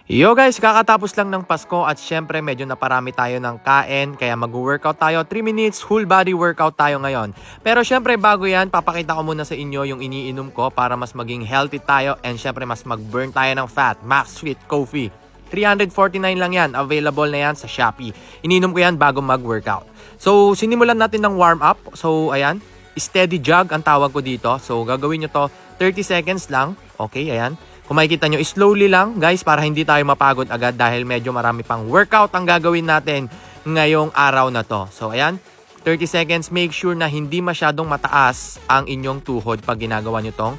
Yo guys, kakatapos lang ng Pasko at syempre medyo naparami tayo ng kain kaya mag-workout tayo. 3 minutes whole body workout tayo ngayon. Pero syempre bago yan, papakita ko muna sa inyo yung iniinom ko para mas maging healthy tayo and syempre mas mag-burn tayo ng fat. Max Sweet Coffee. 349 lang yan. Available na yan sa Shopee. Iniinom ko yan bago mag-workout. So sinimulan natin ng warm up. So ayan, steady jog ang tawag ko dito. So gagawin nyo to 30 seconds lang. Okay, ayan. Kung makikita nyo, slowly lang guys para hindi tayo mapagod agad dahil medyo marami pang workout ang gagawin natin ngayong araw na to. So ayan, 30 seconds, make sure na hindi masyadong mataas ang inyong tuhod pag ginagawa nyo tong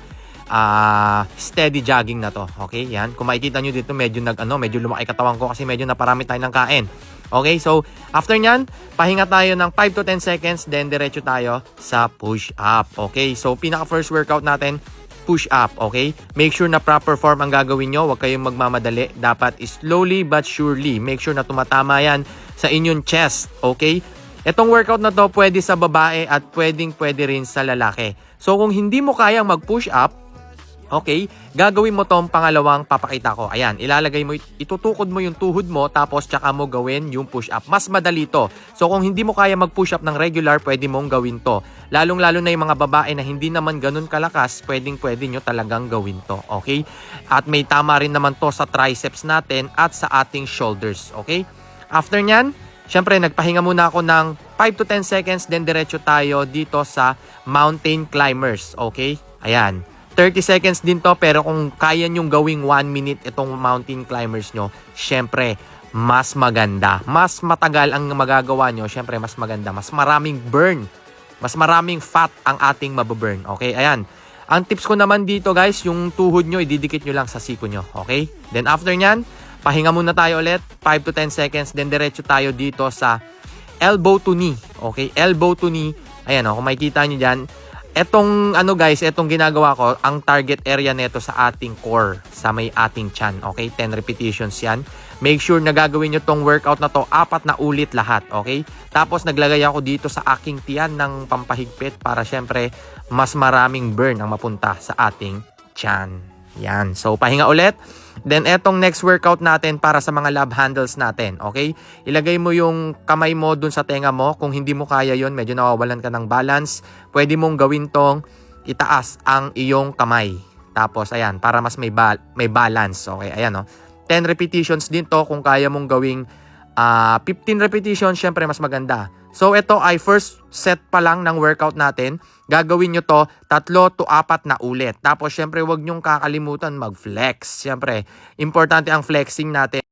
steady jogging na to. Okay, yan. Kung makikita nyo dito, medyo lumaki katawan ko kasi medyo naparami tayo ng kain. Okay, so after nyan, pahinga tayo ng 5 to 10 seconds, then diretso tayo sa push up. Okay, so pinaka first workout natin, push up, okay? Make sure na proper form ang gagawin nyo. Huwag kayong magmamadali. Dapat slowly but surely. Make sure na tumatama yan sa inyong chest, okay? Itong workout na to pwede sa babae at pwede rin sa lalaki. So kung hindi mo kayang mag-push up, okay, gagawin mo tong pangalawang papakita ko. Ayan, ilalagay mo, itutukod mo yung tuhod mo tapos tsaka mo gawin yung push up. Mas madali to. So kung hindi mo kaya mag-push up ng regular, pwede mong gawin to. Lalong-lalo na yung mga babae na hindi naman ganun kalakas, pwede nyo talagang gawin to. Okay? At may tama rin naman to sa triceps natin at sa ating shoulders. Okay? After nyan, syempre nagpahinga muna ako ng 5 to 10 seconds, then diretso tayo dito sa mountain climbers. Okay? Ayan. 30 seconds din to, pero kung kaya nyong gawing 1 minute itong mountain climbers nyo, syempre, mas maganda. Mas matagal ang magagawa nyo, syempre, mas maganda. Mas maraming burn. Mas maraming fat ang ating mababurn. Okay, ayan. Ang tips ko naman dito guys, yung tuhod nyo, ididikit nyo lang sa siko nyo. Okay? Then after nyan, pahinga muna tayo ulit, 5 to 10 seconds, then diretso tayo dito sa elbow to knee. Okay? Elbow to knee. Ayan o, kung makikita nyo dyan, etong etong ginagawa ko, ang target area nito sa ating core, sa may ating tiyan. Okay? 10 repetitions yan. Make sure na gagawin nyo tong workout na to, 4 na ulit lahat. Okay? Tapos naglagay ako dito sa aking tiyan ng pampahigpit para syempre mas maraming burn ang mapunta sa ating tiyan. Yan. So pahinga ulit. Then etong next workout natin para sa mga love handles natin. Okay? Ilagay mo yung kamay mo dun sa tenga mo. Kung hindi mo kaya yon, medyo nawawalan ka ng balance, pwede mong gawin tong itaas ang iyong kamay. Tapos ayan, para mas may balance. Okay? Ayan o. 10 repetitions din to kung kaya mong gawing 15 repetitions, syempre mas maganda. So ito ay first set pa lang ng workout natin. Gagawin nyo to 3 to 4 na ulit. Tapos syempre wag nyong kakalimutan mag-flex. Syempre, importante ang flexing natin.